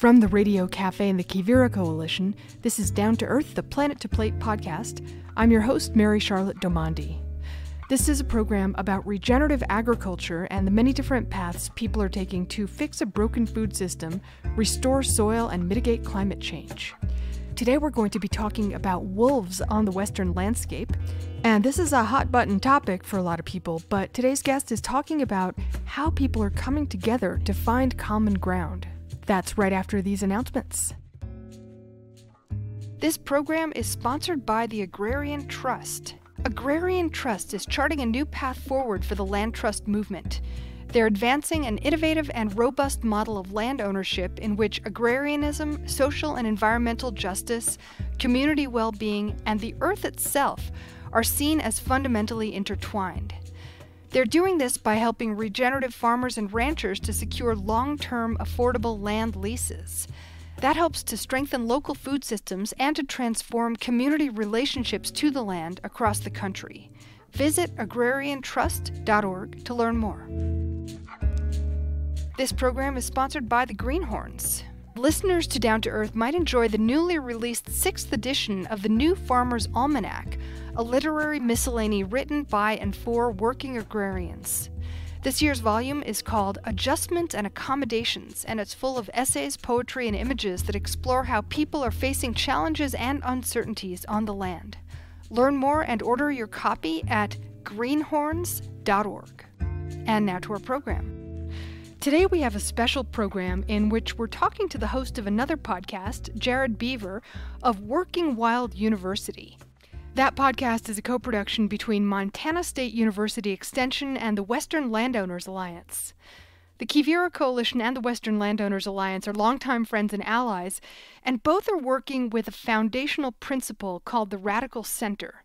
From the Radio Cafe and the Quivira Coalition, this is Down to Earth, the Planet to Plate podcast. I'm your host, Mary Charlotte Domandi. This is a program about regenerative agriculture and the many different paths people are taking to fix a broken food system, restore soil, and mitigate climate change. Today we're going to be talking about wolves on the Western landscape. And this is a hot-button topic for a lot of people, but today's guest is talking about how people are coming together to find common ground. That's right after these announcements. This program is sponsored by the Agrarian Trust. Agrarian Trust is charting a new path forward for the land trust movement. They're advancing an innovative and robust model of land ownership in which agrarianism, social and environmental justice, community well-being, and the earth itself are seen as fundamentally intertwined. They're doing this by helping regenerative farmers and ranchers to secure long-term, affordable land leases. That helps to strengthen local food systems and to transform community relationships to the land across the country. Visit agrariantrust.org to learn more. This program is sponsored by the Greenhorns. Listeners to Down to Earth might enjoy the newly released 6th edition of the New Farmer's Almanac, a literary miscellany written by and for working agrarians. This year's volume is called Adjustment and Accommodations, and it's full of essays, poetry, and images that explore how people are facing challenges and uncertainties on the land. Learn more and order your copy at greenhorns.org. And now to our program. Today we have a special program in which we're talking to the host of another podcast, Jared Beaver, of Working Wild University. That podcast is a co-production between Montana State University Extension and the Western Landowners Alliance. The Quivira Coalition and the Western Landowners Alliance are longtime friends and allies, and both are working with a foundational principle called the Radical Center.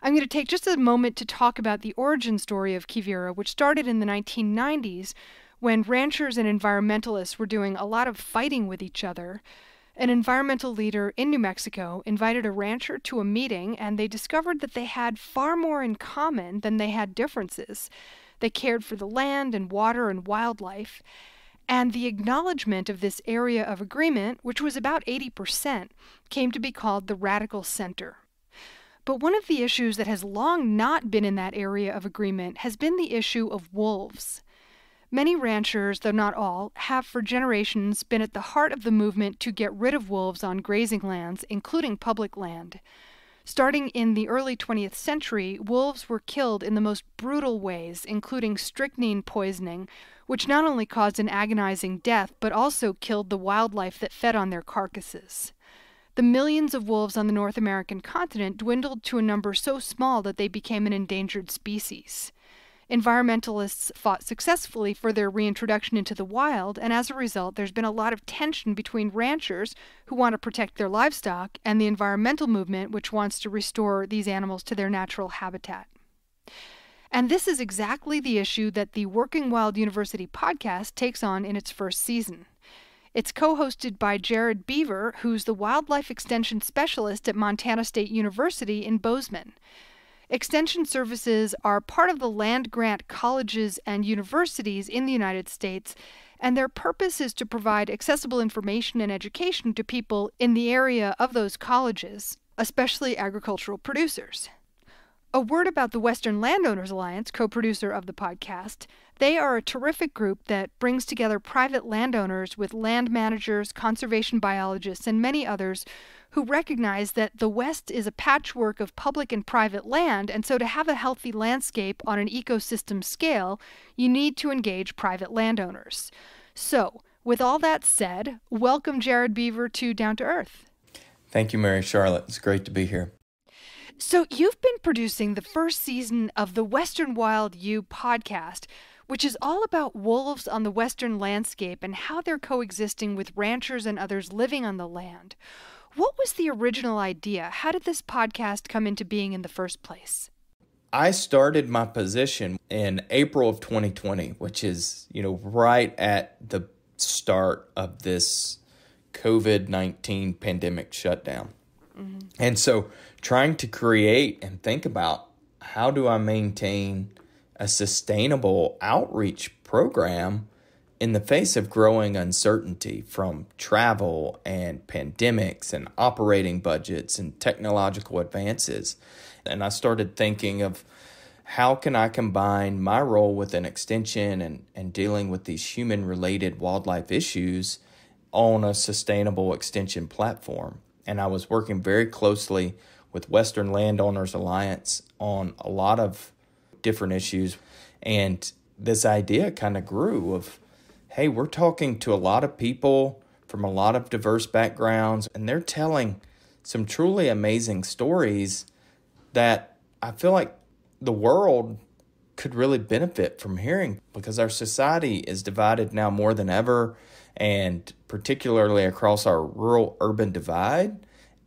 I'm going to take just a moment to talk about the origin story of Quivira, which started in the 1990s when ranchers and environmentalists were doing a lot of fighting with each other. An environmental leader in New Mexico invited a rancher to a meeting, and they discovered that they had far more in common than they had differences. They cared for the land and water and wildlife, and the acknowledgement of this area of agreement, which was about 80%, came to be called the Radical Center. But one of the issues that has long not been in that area of agreement has been the issue of wolves. Many ranchers, though not all, have for generations been at the heart of the movement to get rid of wolves on grazing lands, including public land. Starting in the early 20th century, wolves were killed in the most brutal ways, including strychnine poisoning, which not only caused an agonizing death, but also killed the wildlife that fed on their carcasses. The millions of wolves on the North American continent dwindled to a number so small that they became an endangered species. Environmentalists fought successfully for their reintroduction into the wild, and as a result, there's been a lot of tension between ranchers who want to protect their livestock and the environmental movement, which wants to restore these animals to their natural habitat. And this is exactly the issue that the Working Wild University podcast takes on in its first season. It's co-hosted by Jared Beaver, who's the wildlife extension specialist at Montana State University in Bozeman. Extension services are part of the land-grant colleges and universities in the United States, and their purpose is to provide accessible information and education to people in the area of those colleges, especially agricultural producers. A word about the Western Landowners Alliance, co-producer of the podcast. They are a terrific group that brings together private landowners with land managers, conservation biologists, and many others who recognize that the West is a patchwork of public and private land, and so to have a healthy landscape on an ecosystem scale, you need to engage private landowners. So, with all that said, welcome Jared Beaver to Down to Earth. Thank you, Mary Charlotte. It's great to be here. So you've been producing the first season of the Western Wild U podcast, which is all about wolves on the Western landscape and how they're coexisting with ranchers and others living on the land. What was the original idea? How did this podcast come into being in the first place? I started my position in April of 2020, which is, right at the start of this COVID-19 pandemic shutdown. Mm-hmm. And so trying to create and think about how do I maintain a sustainable outreach program in the face of growing uncertainty from travel and pandemics and operating budgets and technological advances. And I started thinking of how can I combine my role within Extension and dealing with these human-related wildlife issues on a sustainable Extension platform. And I was working very closely with Western Landowners Alliance on a lot of different issues. And this idea kind of grew of, hey, we're talking to a lot of people from a lot of diverse backgrounds, and they're telling some truly amazing stories that I feel like the world could really benefit from hearing, because our society is divided now more than ever, and particularly across our rural-urban divide.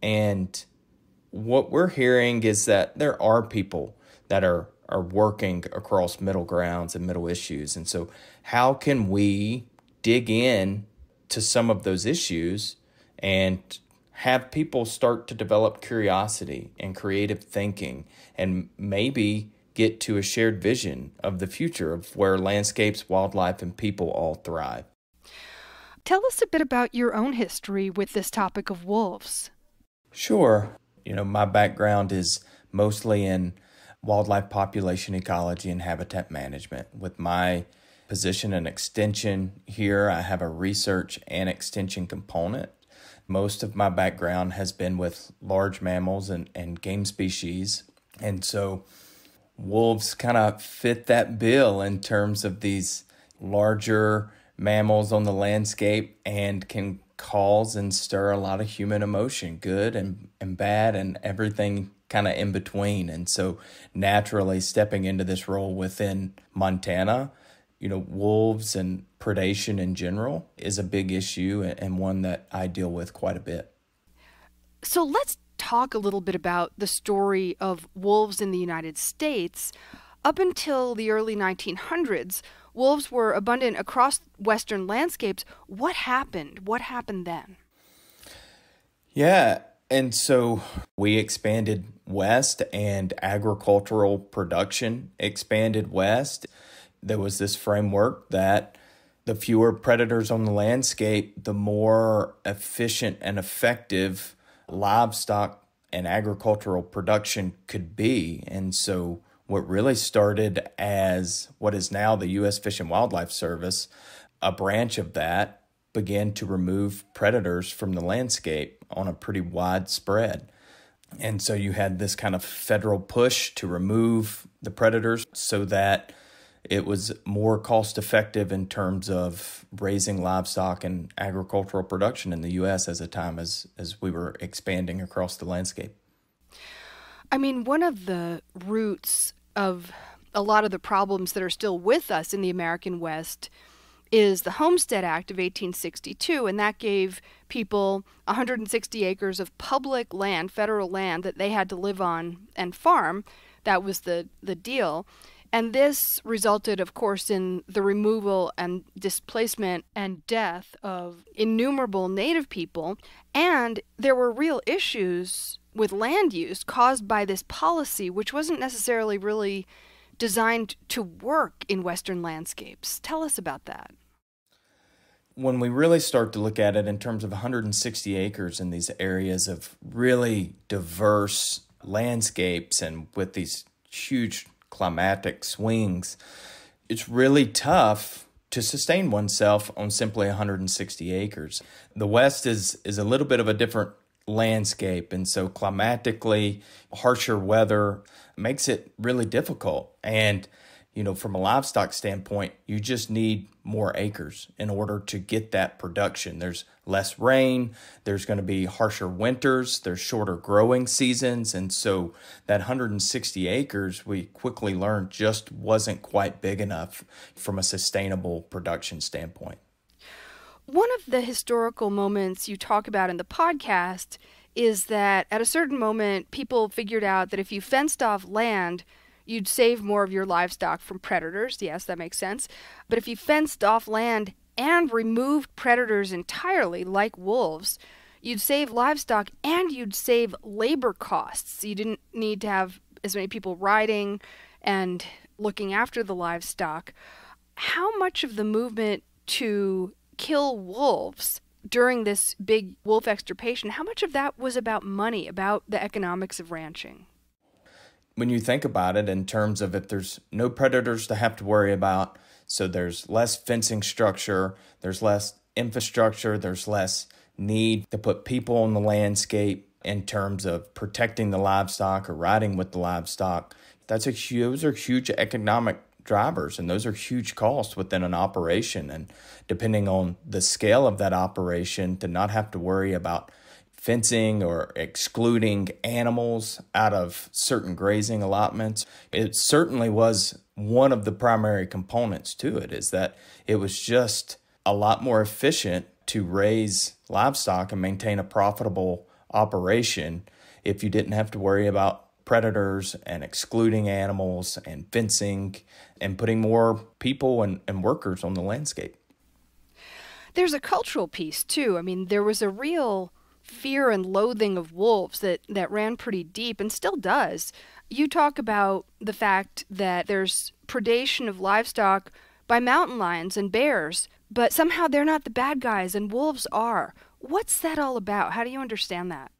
And what we're hearing is that there are people that are working across middle grounds and middle issues. And so how can we dig in to some of those issues and have people start to develop curiosity and creative thinking and maybe get to a shared vision of the future of where landscapes, wildlife, and people all thrive? Tell us a bit about your own history with this topic of wolves. Sure. My background is mostly in wildlife population ecology and habitat management. With my position in Extension here, I have a research and extension component. Most of my background has been with large mammals and game species. And so wolves kind of fit that bill in terms of these larger mammals on the landscape and can cause and stir a lot of human emotion, good and bad and everything kind of in between. And so naturally stepping into this role within Montana, wolves and predation in general is a big issue and one that I deal with quite a bit. So let's talk a little bit about the story of wolves in the United States. Up until the early 1900s, wolves were abundant across Western landscapes. What happened? What happened then? Yeah, and so we expanded west and agricultural production expanded west. There was this framework that the fewer predators on the landscape, the more efficient and effective livestock and agricultural production could be. And so what really started as what is now the U.S. Fish and Wildlife Service, a branch of that, began to remove predators from the landscape on a pretty wide spread. And so you had this kind of federal push to remove the predators so that it was more cost effective in terms of raising livestock and agricultural production in the U.S. as a time as we were expanding across the landscape. I mean, one of the roots of a lot of the problems that are still with us in the American West is the Homestead Act of 1862, and that gave people 160 acres of public land, federal land, that they had to live on and farm. That was the deal. And this resulted, of course, in the removal and displacement and death of innumerable Native people. And there were real issues with land use caused by this policy, which wasn't necessarily really designed to work in Western landscapes. Tell us about that. When we really start to look at it in terms of 160 acres in these areas of really diverse landscapes and with these huge climatic swings, it's really tough to sustain oneself on simply 160 acres. The West is a little bit of a different landscape, and so climatically, harsher weather makes it really difficult. And from a livestock standpoint, you just need more acres in order to get that production. There's less rain, there's going to be harsher winters, there's shorter growing seasons, and so that 160 acres, we quickly learned, just wasn't quite big enough from a sustainable production standpoint. One of the historical moments you talk about in the podcast is that at a certain moment, people figured out that if you fenced off land, you'd save more of your livestock from predators. Yes, that makes sense. But if you fenced off land and removed predators entirely, like wolves, you'd save livestock and you'd save labor costs. You didn't need to have as many people riding and looking after the livestock. How much of the movement to kill wolves during this big wolf extirpation, how much of that was about money, about the economics of ranching? When you think about it in terms of if there's no predators to have to worry about, so there's less fencing structure, there's less infrastructure, there's less need to put people on the landscape in terms of protecting the livestock or riding with the livestock. Those are huge economic drivers, and those are huge costs within an operation. And depending on the scale of that operation, to not have to worry about fencing or excluding animals out of certain grazing allotments, it certainly was one of the primary components to it, is that it was just a lot more efficient to raise livestock and maintain a profitable operation if you didn't have to worry about predators and excluding animals and fencing and putting more people and workers on the landscape. There's a cultural piece too. I mean, there was a real fear and loathing of wolves that ran pretty deep and still does. You talk about the fact that there's predation of livestock by mountain lions and bears, but somehow they're not the bad guys and wolves are. What's that all about? How do you understand that?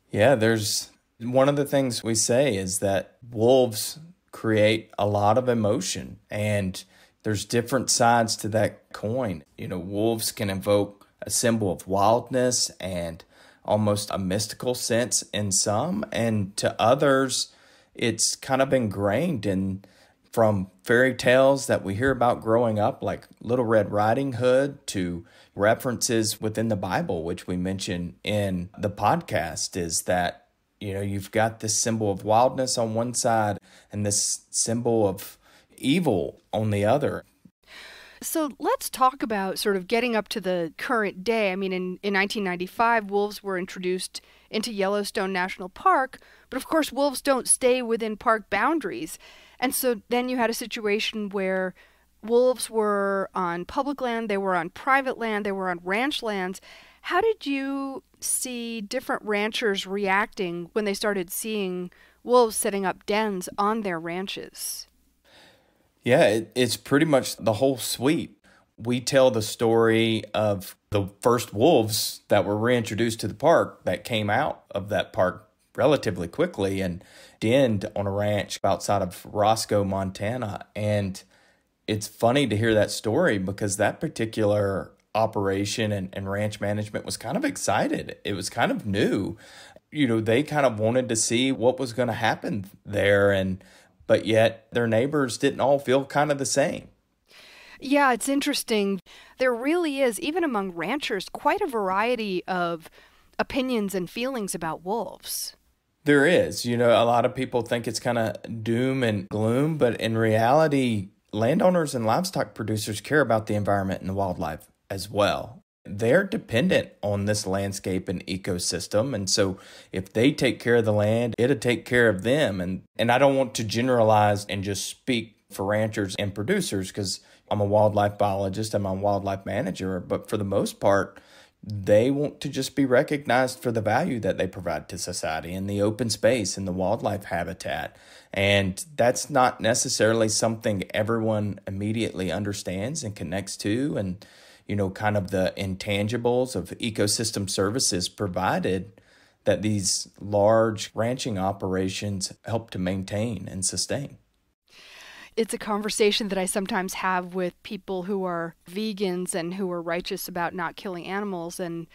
Yeah, there's one of the things we say is that wolves create a lot of emotion, and there's different sides to that coin. Wolves can evoke a symbol of wildness and almost a mystical sense in some, and to others, it's kind of ingrained in from fairy tales that we hear about growing up, like Little Red Riding Hood, to references within the Bible, which we mention in the podcast, is that you've got this symbol of wildness on one side and this symbol of evil on the other. So let's talk about sort of getting up to the current day. I mean, in 1995, wolves were introduced into Yellowstone National Park, but of course wolves don't stay within park boundaries. And so then you had a situation where wolves were on public land, they were on private land, they were on ranch lands. How did you see different ranchers reacting when they started seeing wolves setting up dens on their ranches? Yeah, it's pretty much the whole suite. We tell the story of the first wolves that were reintroduced to the park that came out of that park relatively quickly and denned on a ranch outside of Roscoe, Montana. And it's funny to hear that story because that particular operation and ranch management was kind of excited. It was kind of new. They kind of wanted to see what was going to happen there, but yet their neighbors didn't all feel kind of the same. Yeah, it's interesting. There really is, even among ranchers, quite a variety of opinions and feelings about wolves. There is. A lot of people think it's kind of doom and gloom, but in reality, landowners and livestock producers care about the environment and the wildlife as well. They're dependent on this landscape and ecosystem. And so if they take care of the land, it'll take care of them. And I don't want to generalize and just speak for ranchers and producers because I'm a wildlife biologist, I'm a wildlife manager, but for the most part, they want to just be recognized for the value that they provide to society and the open space and the wildlife habitat. And that's not necessarily something everyone immediately understands and connects to. And kind of the intangibles of ecosystem services provided that these large ranching operations help to maintain and sustain. It's a conversation that I sometimes have with people who are vegans and who are righteous about not killing animals. And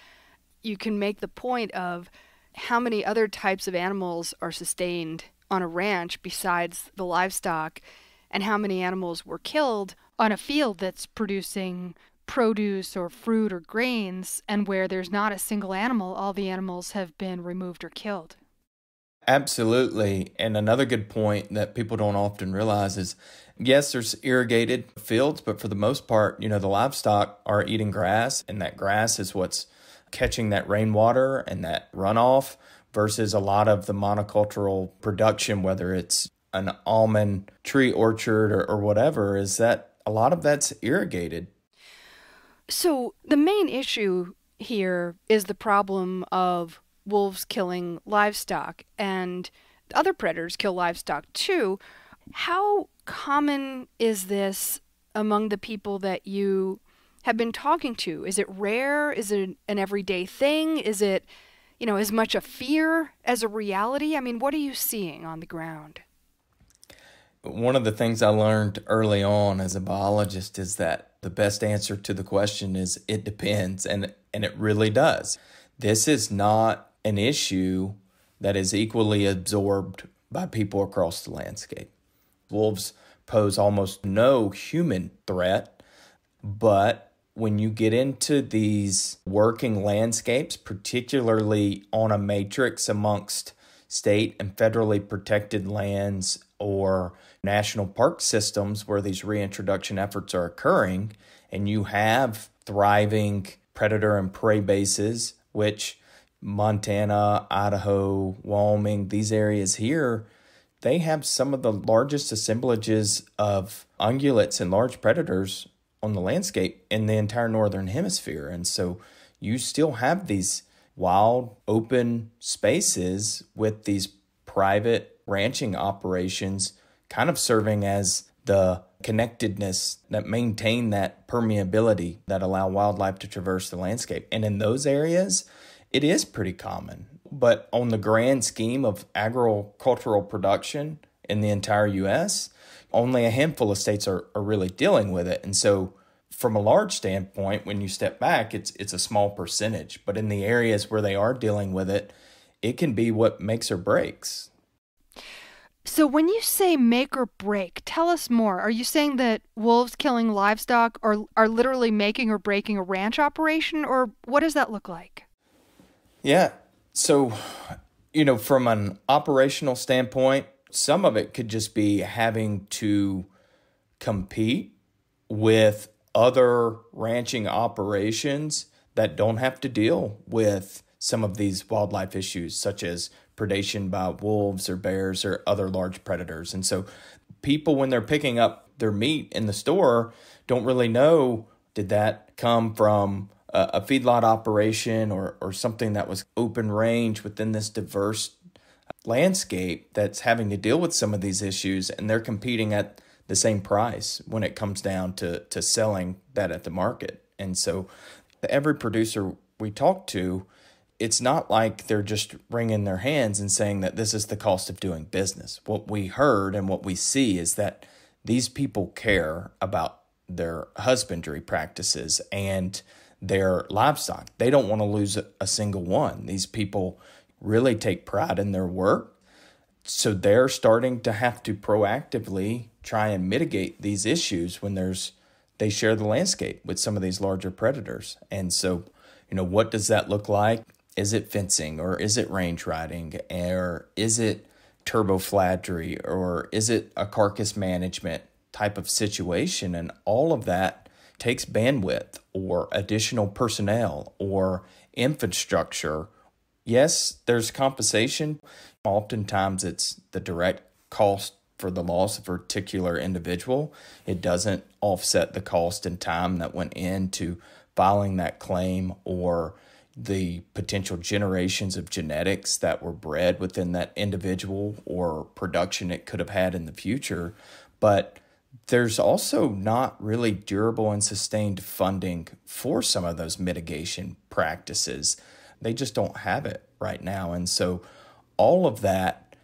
you can make the point of how many other types of animals are sustained on a ranch besides the livestock, and how many animals were killed on a field that's producing produce or fruit or grains, and where there's not a single animal, all the animals have been removed or killed. Absolutely. And another good point that people don't often realize is, yes, there's irrigated fields, but for the most part, the livestock are eating grass, and that grass is what's catching that rainwater and that runoff versus a lot of the monocultural production, whether it's an almond tree orchard or whatever, is that a lot of that's irrigated. So the main issue here is the problem of wolves killing livestock, and other predators kill livestock too. How common is this among the people that you have been talking to? Is it rare? Is it an everyday thing? Is it, as much a fear as a reality? I mean, what are you seeing on the ground? One of the things I learned early on as a biologist is that the best answer to the question is it depends, and it really does. This is not an issue that is equally absorbed by people across the landscape. Wolves pose almost no human threat, but when you get into these working landscapes, particularly on a matrix amongst state and federally protected lands or national park systems where these reintroduction efforts are occurring, and you have thriving predator and prey bases, which Montana, Idaho, Wyoming, these areas here, they have some of the largest assemblages of ungulates and large predators on the landscape in the entire northern hemisphere. And so you still have these wild, open spaces with these private ranching operations kind of serving as the connectedness that maintain that permeability that allow wildlife to traverse the landscape. And in those areas, it is pretty common. But on the grand scheme of agricultural production in the entire U.S., only a handful of states are really dealing with it. And so from a large standpoint, when you step back, it's a small percentage. But in the areas where they are dealing with it, it can be what makes or breaks. So when you say make or break, tell us more. Are you saying that wolves killing livestock are literally making or breaking a ranch operation, or what does that look like? Yeah. So, from an operational standpoint, some of it could just be having to compete with other ranching operations that don't have to deal with some of these wildlife issues, such as predation by wolves or bears or other large predators. And so people, when they're picking up their meat in the store, don't really know, did that come from a feedlot operation or something that was open range within this diverse landscape that's having to deal with some of these issues, and they're competing at the same price when it comes down to selling that at the market. And so every producer we talk to, it's not like they're just wringing their hands and saying that this is the cost of doing business. What we heard and what we see is that these people care about their husbandry practices and their livestock. They don't want to lose a single one. These people really take pride in their work. So they're starting to have to proactively try and mitigate these issues when they share the landscape with some of these larger predators. And so, what does that look like? Is it fencing, or is it range riding, or is it turbofladry, or is it a carcass management type of situation? And all of that takes bandwidth or additional personnel or infrastructure. Yes, there's compensation. Oftentimes it's the direct cost for the loss of a particular individual. It doesn't offset the cost and time that went into filing that claim or the potential generations of genetics that were bred within that individual or production it could have had in the future. But there's also not really durable and sustained funding for some of those mitigation practices. They just don't have it right now. And so all of that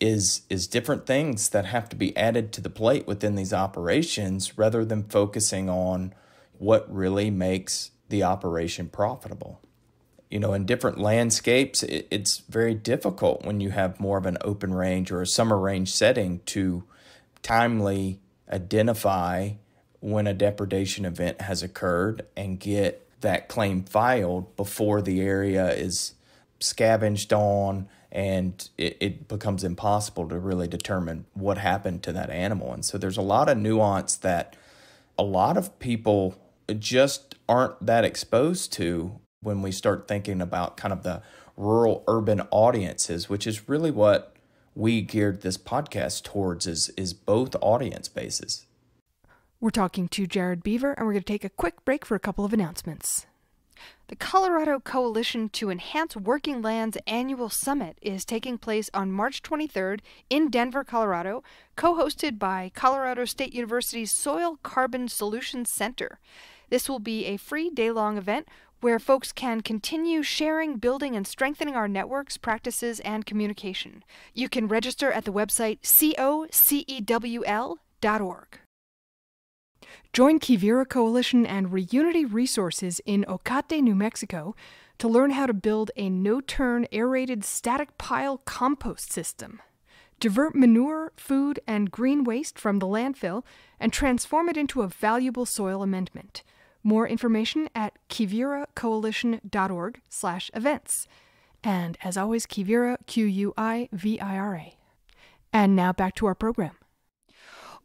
is different things that have to be added to the plate within these operations rather than focusing on what really makes the operation profitable. In different landscapes, it's very difficult when you have more of an open range or a summer range setting to timely identify when a depredation event has occurred and get that claim filed before the area is scavenged on and it becomes impossible to really determine what happened to that animal. And so there's a lot of nuance that a lot of people just aren't that exposed to when we start thinking about kind of the rural-urban audiences, which is really what we geared this podcast towards, is both audience bases. We're talking to Jared Beaver, and we're going to take a quick break for a couple of announcements. The Colorado Coalition to Enhance Working Lands Annual Summit is taking place on March 23rd in Denver, Colorado, co-hosted by Colorado State University's Soil Carbon Solutions Center. This will be a free day-long event where folks can continue sharing, building, and strengthening our networks, practices, and communication. You can register at the website cocewl.org. Join Quivira Coalition and Reunity Resources in Ocate, New Mexico to learn how to build a no-turn aerated static pile compost system. Divert manure, food, and green waste from the landfill and transform it into a valuable soil amendment. More information at quiviracoalition.org/events. And as always, Quivira, Quivira. And now back to our program.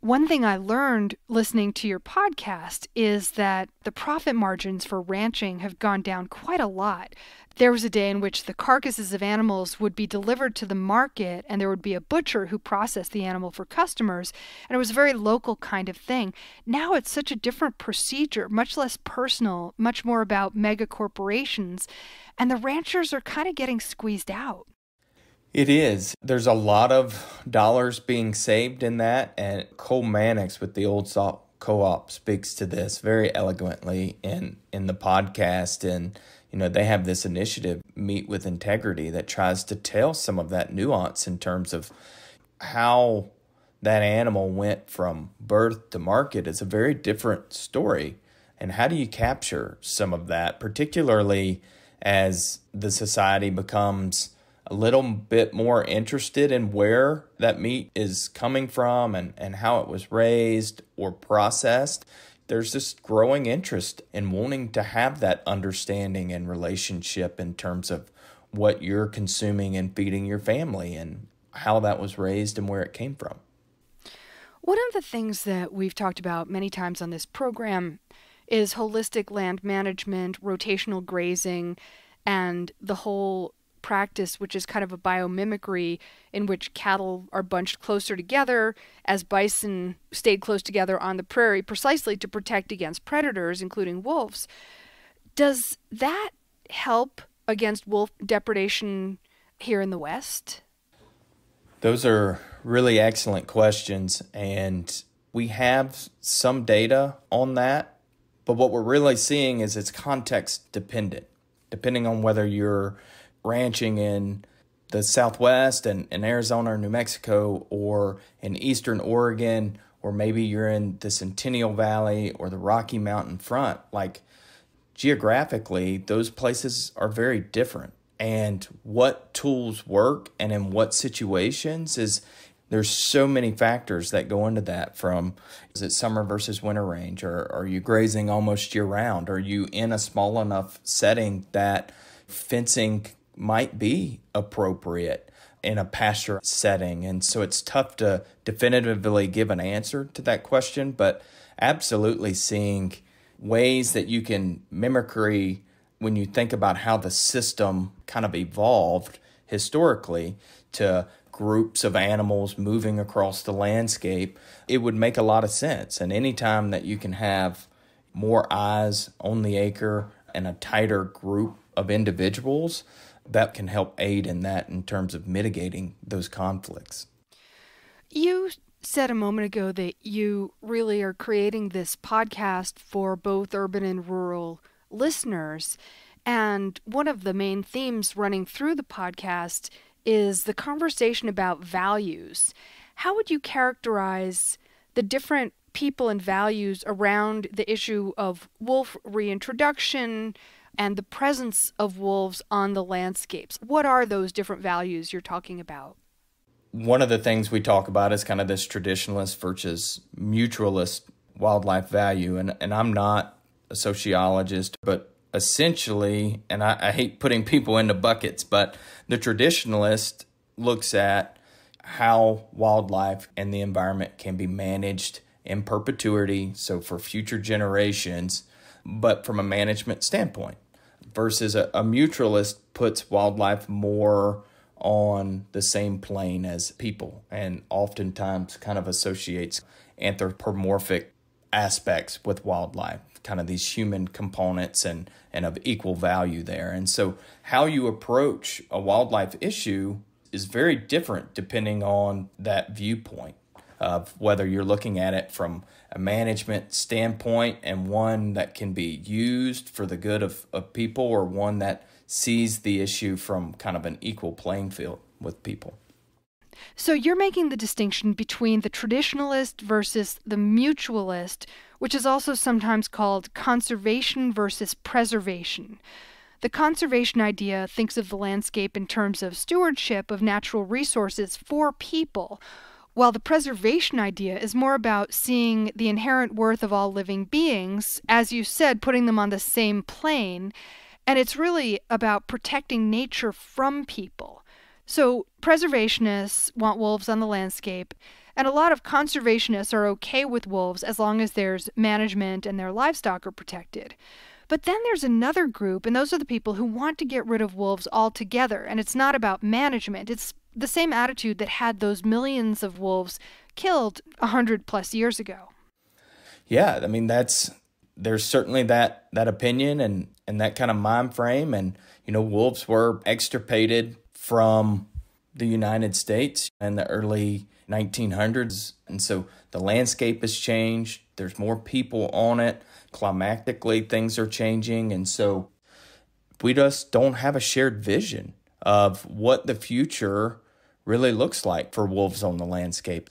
One thing I learned listening to your podcast is that the profit margins for ranching have gone down quite a lot. There was a day in which the carcasses of animals would be delivered to the market and there would be a butcher who processed the animal for customers, and it was a very local kind of thing. Now it's such a different procedure, much less personal, much more about mega corporations, and the ranchers are kind of getting squeezed out. It is. There's a lot of dollars being saved in that, and Cole Mannix with the Old Salt Co-op speaks to this very eloquently in the podcast. And, they have this initiative, Meat with Integrity, that tries to tell some of that nuance in terms of how that animal went from birth to market is a very different story. And how do you capture some of that, particularly as the society becomes a little bit more interested in where that meat is coming from and how it was raised or processed. There's this growing interest in wanting to have that understanding and relationship in terms of what you're consuming and feeding your family and how that was raised and where it came from. One of the things that we've talked about many times on this program is holistic land management, rotational grazing, and the whole practice, which is kind of a biomimicry in which cattle are bunched closer together as bison stayed close together on the prairie precisely to protect against predators, including wolves. Does that help against wolf depredation here in the West? Those are really excellent questions, and we have some data on that, but what we're really seeing is it's context dependent, depending on whether you're ranching in the Southwest and in Arizona or New Mexico or in Eastern Oregon, or maybe you're in the Centennial Valley or the Rocky Mountain front. Like, geographically, those places are very different. And what tools work and in what situations there's so many factors that go into that, from is it summer versus winter range, or are you grazing almost year round? Are you in a small enough setting that fencing might be appropriate in a pasture setting? And so it's tough to definitively give an answer to that question, but absolutely seeing ways that you can mimicry when you think about how the system kind of evolved historically to groups of animals moving across the landscape, it would make a lot of sense. And anytime that you can have more eyes on the acre and a tighter group of individuals, that can help aid in that in terms of mitigating those conflicts. You said a moment ago that you really are creating this podcast for both urban and rural listeners. And one of the main themes running through the podcast is the conversation about values. How would you characterize the different people and values around the issue of wolf reintroduction and the presence of wolves on the landscapes? What are those different values you're talking about? One of the things we talk about is kind of this traditionalist versus mutualist wildlife value. And I'm not a sociologist, but essentially, and I hate putting people into buckets, but the traditionalist looks at how wildlife and the environment can be managed in perpetuity, so for future generations, but from a management standpoint, versus a mutualist puts wildlife more on the same plane as people and oftentimes kind of associates anthropomorphic aspects with wildlife, kind of these human components and of equal value there. And so how you approach a wildlife issue is very different depending on that viewpoint of whether you're looking at it from a management standpoint and one that can be used for the good of people, or one that sees the issue from kind of an equal playing field with people. So you're making the distinction between the traditionalist versus the mutualist, which is also sometimes called conservation versus preservation. The conservation idea thinks of the landscape in terms of stewardship of natural resources for people, while the preservation idea is more about seeing the inherent worth of all living beings, as you said, putting them on the same plane, and it's really about protecting nature from people. So preservationists want wolves on the landscape, and a lot of conservationists are okay with wolves as long as there's management and their livestock are protected. But then there's another group, and those are the people who want to get rid of wolves altogether, and it's not about management. It's the same attitude that had those millions of wolves killed 100+ years ago. Yeah, I mean, there's certainly that opinion and that kind of mind frame. And, wolves were extirpated from the United States in the early 1900s. And so the landscape has changed. There's more people on it. Climatically, things are changing. And so we just don't have a shared vision of what the future really looks like for wolves on the landscape.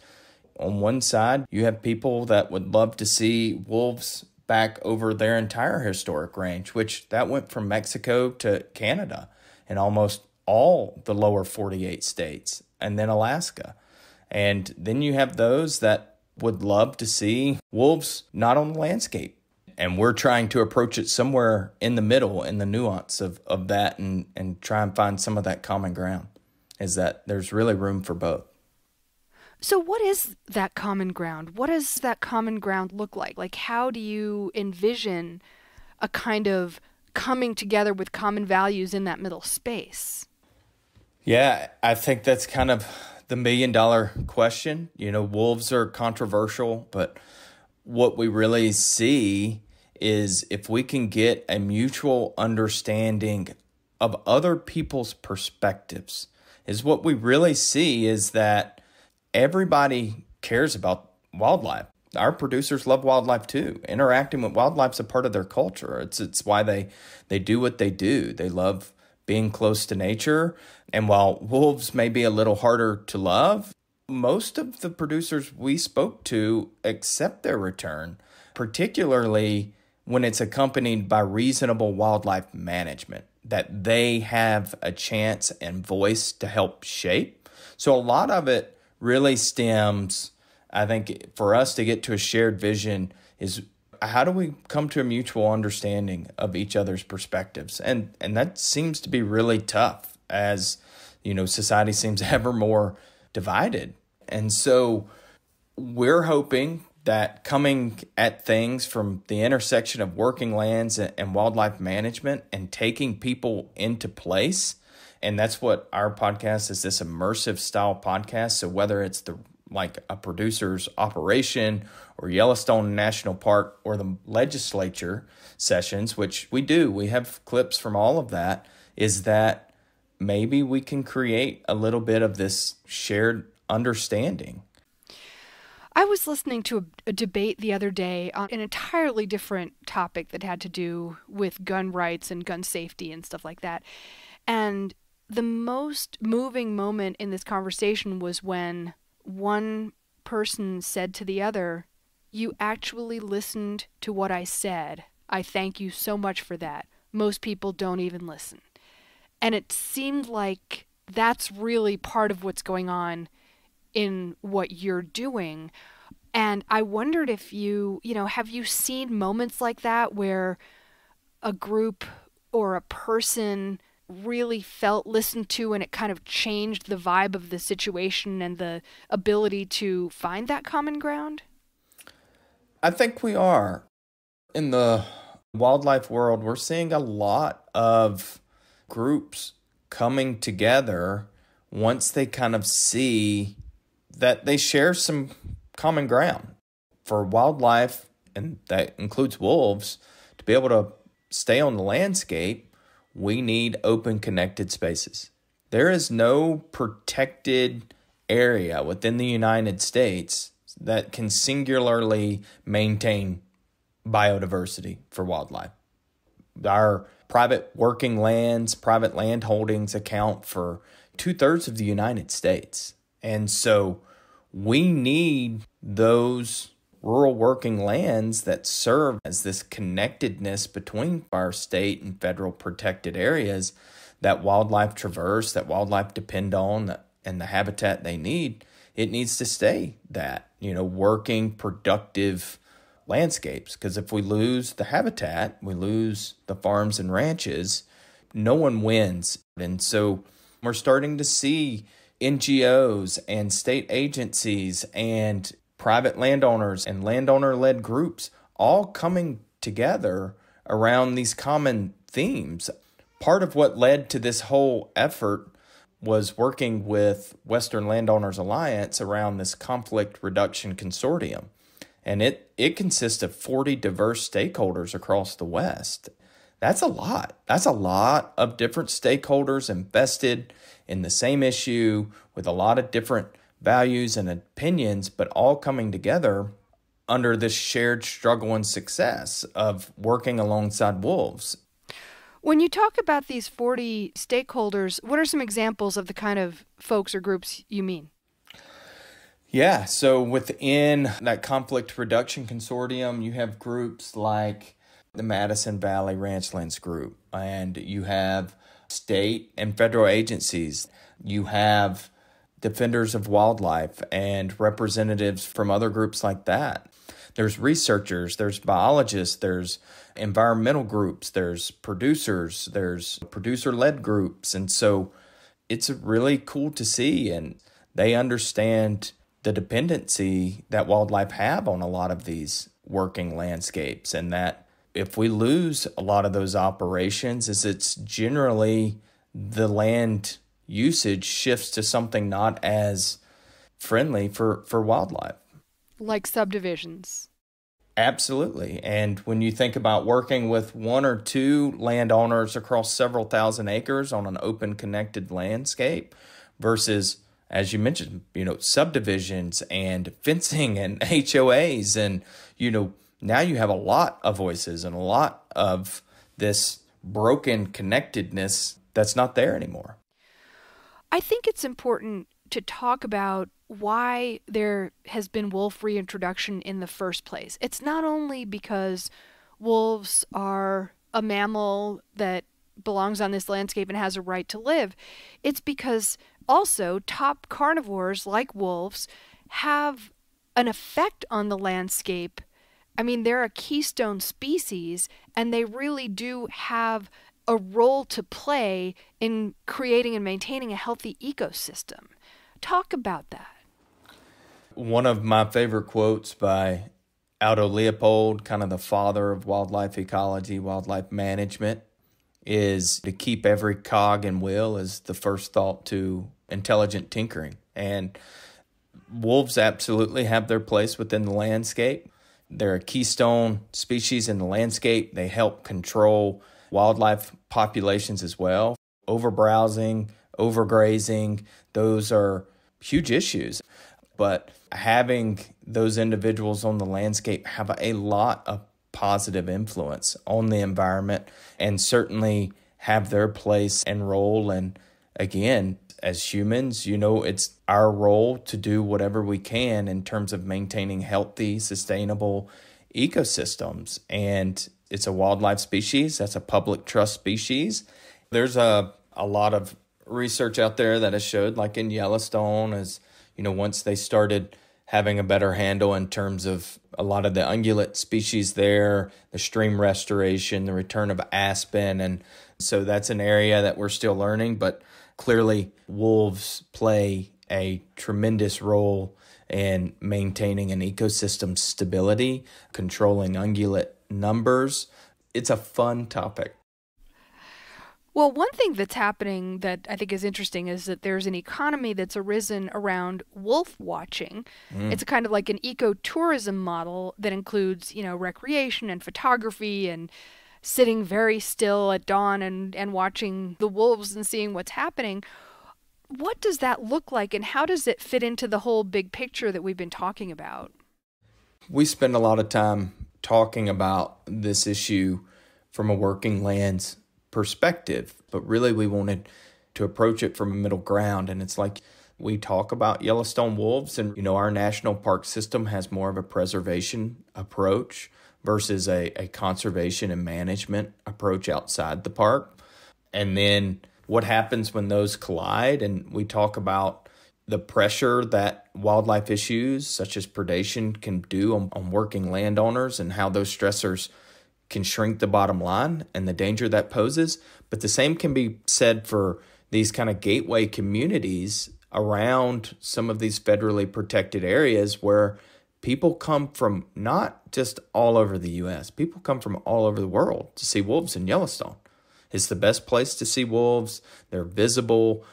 On one side, you have people that would love to see wolves back over their entire historic range, which that went from Mexico to Canada and almost all the lower 48 states, and then Alaska. And then you have those that would love to see wolves not on the landscape. And we're trying to approach it somewhere in the middle, in the nuance of that, and try and find some of that common ground, is that there's really room for both. So what is that common ground? What does that common ground look like? Like, how do you envision a kind of coming together with common values in that middle space? Yeah, I think that's kind of the million-dollar question. Wolves are controversial, but what we really see is if we can get a mutual understanding of other people's perspectives, is what we really see is that everybody cares about wildlife. Our producers love wildlife too. Interacting with wildlife is a part of their culture. It's why they do what they do. They love being close to nature. And while wolves may be a little harder to love, most of the producers we spoke to accept their return, particularly when it's accompanied by reasonable wildlife management that they have a chance and voice to help shape. So a lot of it really stems, I think, for us to get to a shared vision is how do we come to a mutual understanding of each other's perspectives? And that seems to be really tough as, society seems ever more divided. And so we're hoping that coming at things from the intersection of working lands and wildlife management and taking people into place, and that's what our podcast is, this immersive style podcast. So whether it's like a producer's operation or Yellowstone National Park or the legislature sessions, which we have clips from all of that, is that maybe we can create a little bit of this shared understanding. I was listening to a debate the other day on an entirely different topic that had to do with gun rights and gun safety and stuff like that. And the most moving moment in this conversation was when one person said to the other, "You actually listened to what I said. I thank you so much for that. Most people don't even listen." And it seemed like that's really part of what's going on in what you're doing. And I wondered if have you seen moments like that where a group or a person really felt listened to and it kind of changed the vibe of the situation and the ability to find that common ground? I think we are. In the wildlife world, we're seeing a lot of groups coming together once they kind of see that they share some common ground. For wildlife and that includes wolves, to be able to stay on the landscape, we need open, connected spaces. There is no protected area within the United States that can singularly maintain biodiversity for wildlife. Our private working lands, private land holdings account for 2/3 of the United States. And so we need those rural working lands that serve as this connectedness between our state and federal protected areas that wildlife traverse, that wildlife depend on, and the habitat they need. It needs to stay that, working, productive landscapes. Because if we lose the habitat, we lose the farms and ranches, no one wins. And so we're starting to see NGOs and state agencies and private landowners and landowner-led groups all coming together around these common themes. Part of what led to this whole effort was working with Western Landowners Alliance around this conflict reduction consortium. And it consists of 40 diverse stakeholders across the West. That's a lot. That's a lot of different stakeholders invested in the same issue with a lot of different values and opinions, but all coming together under this shared struggle and success of working alongside wolves. When you talk about these 40 stakeholders, what are some examples of the kind of folks or groups you mean? Yeah, so within that conflict reduction consortium, you have groups like the Madison Valley Ranchlands Group, and you have state and federal agencies. You have defenders of wildlife and representatives from other groups like that. There's researchers, there's biologists, there's environmental groups, there's producers, there's producer-led groups. And so it's really cool to see, and they understand the dependency that wildlife have on a lot of these working landscapes, and that if we lose a lot of those operations, it's generally the land usage shifts to something not as friendly for wildlife. Like subdivisions. Absolutely. And when you think about working with one or two landowners across several thousand acres on an open, connected landscape versus, as you mentioned, subdivisions and fencing and HOAs, and, now you have a lot of voices and a lot of this broken connectedness that's not there anymore. I think it's important to talk about why there has been wolf reintroduction in the first place. It's not only because wolves are a mammal that belongs on this landscape and has a right to live. It's because also top carnivores like wolves have an effect on the landscape. I mean, they're a keystone species, and they really do have a role to play in creating and maintaining a healthy ecosystem. Talk about that. One of my favorite quotes by Aldo Leopold, kind of the father of wildlife ecology, wildlife management, is to keep every cog in wheel is the first thought to intelligent tinkering. And wolves absolutely have their place within the landscape. They're a keystone species in the landscape. They help control wildlife populations as well. Overbrowsing, overgrazing, those are huge issues. But having those individuals on the landscape have a lot of positive influence on the environment and certainly have their place and role. And again, as humans, it's our role to do whatever we can in terms of maintaining healthy, sustainable ecosystems. And it's a wildlife species. That's a public trust species. There's a lot of research out there that has showed, like in Yellowstone, as once they started having a better handle in terms of a lot of the ungulate species there, the stream restoration, the return of aspen. And so that's an area that we're still learning, but clearly wolves play a tremendous role in maintaining an ecosystem stability, controlling ungulate numbers. It's a fun topic. Well, one thing that's happening that I think is interesting is that there's an economy that's arisen around wolf watching. It's a kind of like an ecotourism model that includes, recreation and photography and sitting very still at dawn and watching the wolves and seeing what's happening. What does that look like, and how does it fit into the whole big picture that we've been talking about? We spend a lot of time talking about this issue from a working lands perspective, but really we wanted to approach it from a middle ground. And it's like we talk about Yellowstone wolves, and our national park system has more of a preservation approach versus a conservation and management approach outside the park. And then what happens when those collide, and we talk about the pressure that wildlife issues such as predation can do on working landowners and how those stressors can shrink the bottom line and the danger that poses. But the same can be said for these kind of gateway communities around some of these federally protected areas where people come from not just all over the U.S., people come from all over the world to see wolves in Yellowstone. It's the best place to see wolves. They're visible.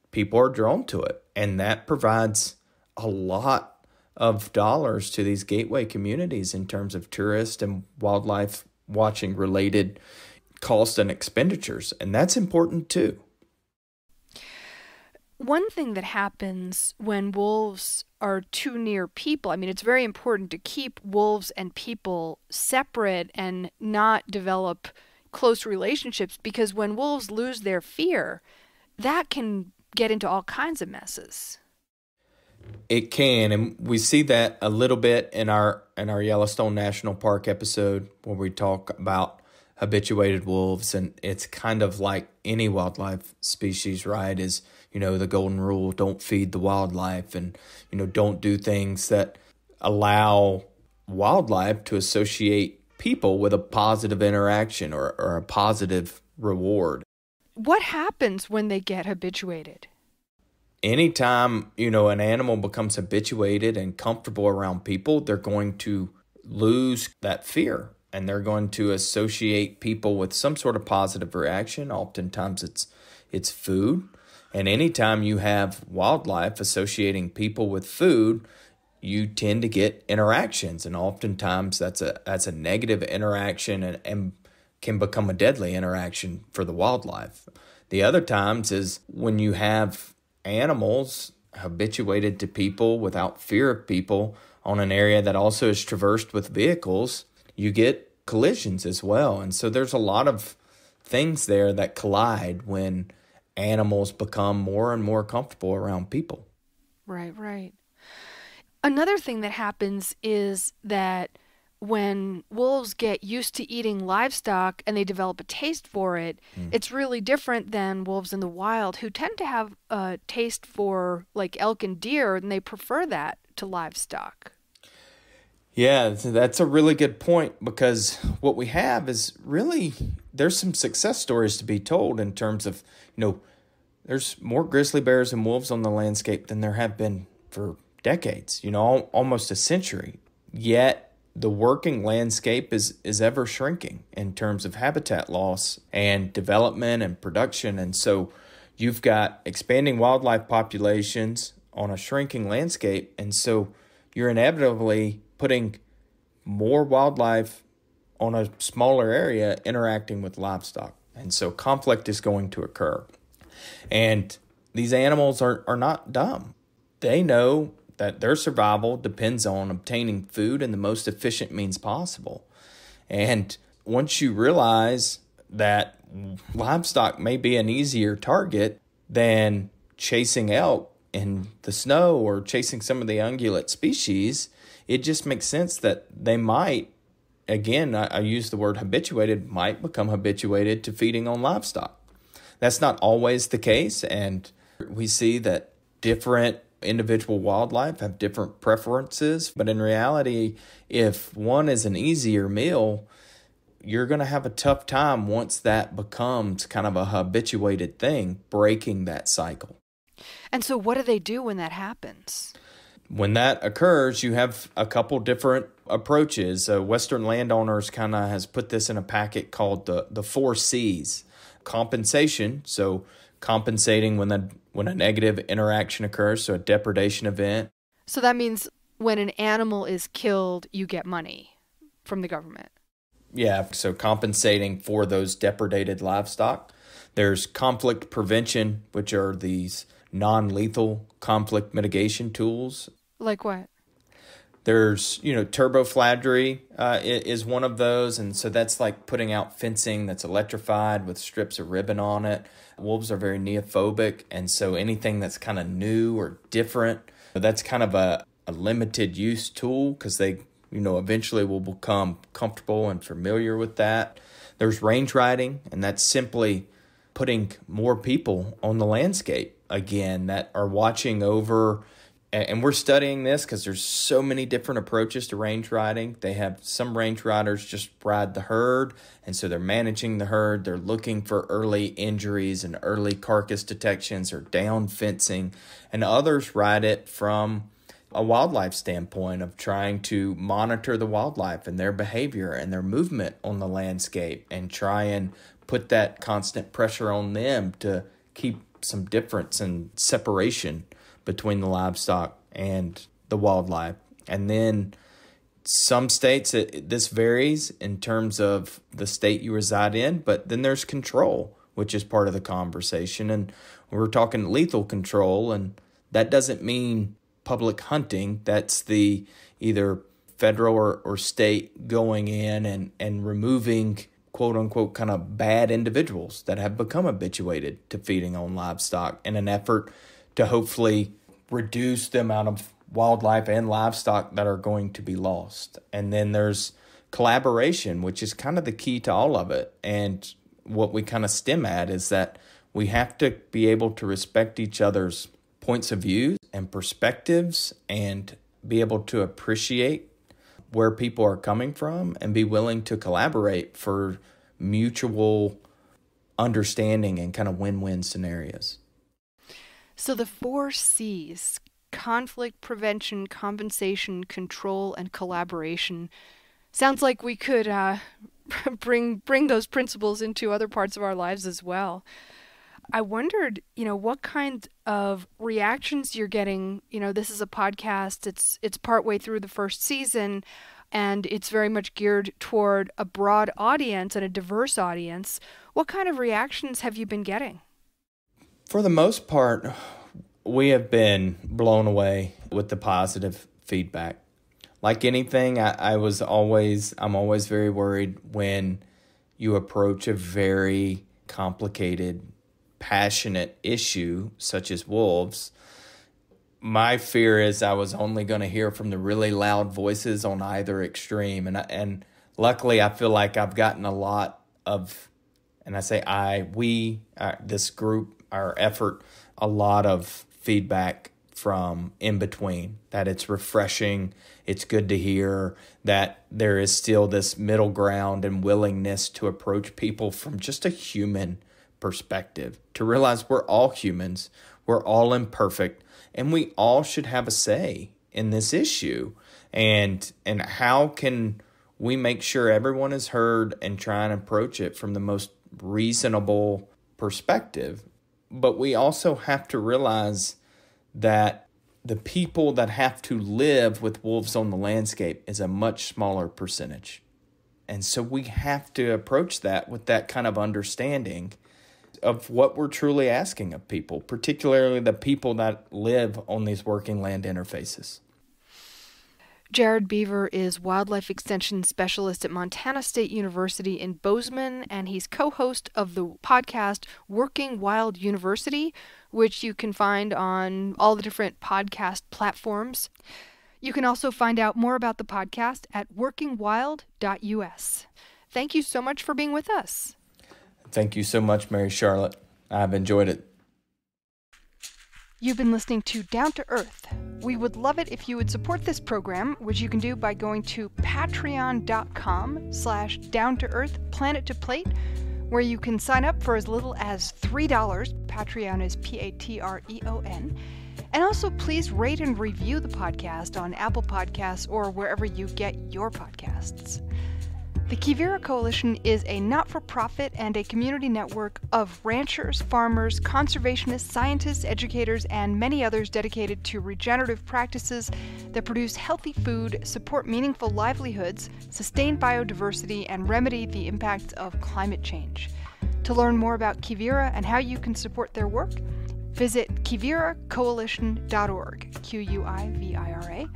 People are drawn to it. And that provides a lot of dollars to these gateway communities in terms of tourist and wildlife watching related costs and expenditures. And that's important too. One thing that happens when wolves are too near people, it's very important to keep wolves and people separate and not develop close relationships, because when wolves lose their fear, that can get into all kinds of messes. It can, and we see that a little bit in our Yellowstone National Park episode where we talk about habituated wolves, and it's kind of like any wildlife species, right? Is the golden rule: don't feed the wildlife, and don't do things that allow wildlife to associate people with a positive interaction or a positive reward. What happens when they get habituated? Anytime, an animal becomes habituated and comfortable around people, they're going to lose that fear, and they're going to associate people with some sort of positive reaction. Oftentimes it's food. And anytime you have wildlife associating people with food, you tend to get interactions. And oftentimes that's a negative interaction and can become a deadly interaction for the wildlife. The other times is when you have animals habituated to people without fear of people on an area that also is traversed with vehicles, you get collisions as well. And so there's a lot of things there that collide when animals become more and more comfortable around people. Right. Another thing that happens is that when wolves get used to eating livestock and they develop a taste for it, it's really different than wolves in the wild, who tend to have a taste for like elk and deer, and they prefer that to livestock. Yeah, that's a really good point, because what we have is really, there's some success stories to be told in terms of, there's more grizzly bears and wolves on the landscape than there have been for decades, almost a century. Yet the working landscape is ever shrinking in terms of habitat loss and development and production. And so you've got expanding wildlife populations on a shrinking landscape. And so you're inevitably putting more wildlife on a smaller area interacting with livestock. And so conflict is going to occur. And these animals are not dumb. They know that their survival depends on obtaining food in the most efficient means possible. And once you realize that livestock may be an easier target than chasing elk in the snow or chasing some of the ungulate species, it just makes sense that they might, again, I use the word habituated, might become habituated to feeding on livestock. That's not always the case, and we see that different individual wildlife have different preferences, but in reality, if one is an easier meal, you're going to have a tough time once that becomes kind of a habituated thing, breaking that cycle. And so what do they do when that happens? When that occurs, you have a couple different approaches. Western Landowners kind of has put this in a packet called the 4 C's. Compensation, so compensating when a negative interaction occurs, so a depredation event. So that means when an animal is killed, you get money from the government. Yeah, so compensating for those depredated livestock. There's conflict prevention, which are these non-lethal conflict mitigation tools. Like what? There's, turbofladry is one of those. And so that's like putting out fencing that's electrified with strips of ribbon on it. Wolves are very neophobic. And so anything that's kind of new or different, that's kind of a limited use tool because they, eventually will become comfortable and familiar with that. There's range riding, and that's simply putting more people on the landscape again that are watching over. And we're studying this because there's so many different approaches to range riding. They have some range riders just ride the herd, and so they're managing the herd. They're looking for early injuries and early carcass detections or down fencing. And others ride it from a wildlife standpoint of trying to monitor the wildlife and their behavior and their movement on the landscape and try and put that constant pressure on them to keep some difference and separation between the livestock and the wildlife. And then some states, this varies in terms of the state you reside in, but then there's control, which is part of the conversation. And we're talking lethal control, and that doesn't mean public hunting. That's the either federal or state going in and removing quote unquote kind of bad individuals that have become habituated to feeding on livestock in an effort to hopefully reduce the amount of wildlife and livestock that are going to be lost. And then there's collaboration, which is kind of the key to all of it. And what we kind of stem at is that we have to be able to respect each other's points of view and perspectives and be able to appreciate where people are coming from and be willing to collaborate for mutual understanding and kind of win-win scenarios. So the 4 C's, conflict prevention, compensation, control, and collaboration, sounds like we could bring those principles into other parts of our lives as well. I wondered, what kind of reactions you're getting. This is a podcast. It's partway through the first season, and it's very much geared toward a broad audience and a diverse audience. What kind of reactions have you been getting? For the most part, we have been blown away with the positive feedback. Like anything, I'm always very worried when you approach a very complicated, passionate issue such as wolves. My fear is I was only going to hear from the really loud voices on either extreme. And luckily, I feel like I've gotten a lot of, and I say this group, our effort, a lot of feedback from in between, that it's refreshing, it's good to hear that there is still this middle ground and willingness to approach people from just a human perspective, to realize we're all humans, we're all imperfect, and we all should have a say in this issue. And how can we make sure everyone is heard and try and approach it from the most reasonable perspective? But we also have to realize that the people that have to live with wolves on the landscape is a much smaller percentage. And so we have to approach that with that kind of understanding of what we're truly asking of people, particularly the people that live on these working land interfaces. Jared Beaver is Wildlife Extension Specialist at Montana State University in Bozeman, and he's co-host of the podcast Working Wild University, which you can find on all the different podcast platforms. You can also find out more about the podcast at workingwild.us. Thank you so much for being with us. Thank you so much, Mary Charlotte. I've enjoyed it. You've been listening to Down to Earth. We would love it if you would support this program, which you can do by going to patreon.com/down-to-earth planet to plate, where you can sign up for as little as $3. Patreon is Patreon. And also, please rate and review the podcast on Apple Podcasts or wherever you get your podcasts. The Quivira Coalition is a not-for-profit and a community network of ranchers, farmers, conservationists, scientists, educators, and many others dedicated to regenerative practices that produce healthy food, support meaningful livelihoods, sustain biodiversity, and remedy the impacts of climate change. To learn more about Quivira and how you can support their work, visit quiviracoalition.org, Quivira.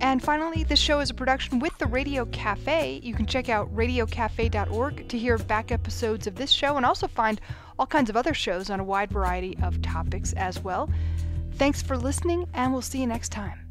And finally, this show is a production with the Radio Cafe. You can check out radiocafe.org to hear back episodes of this show and also find all kinds of other shows on a wide variety of topics as well. Thanks for listening, and we'll see you next time.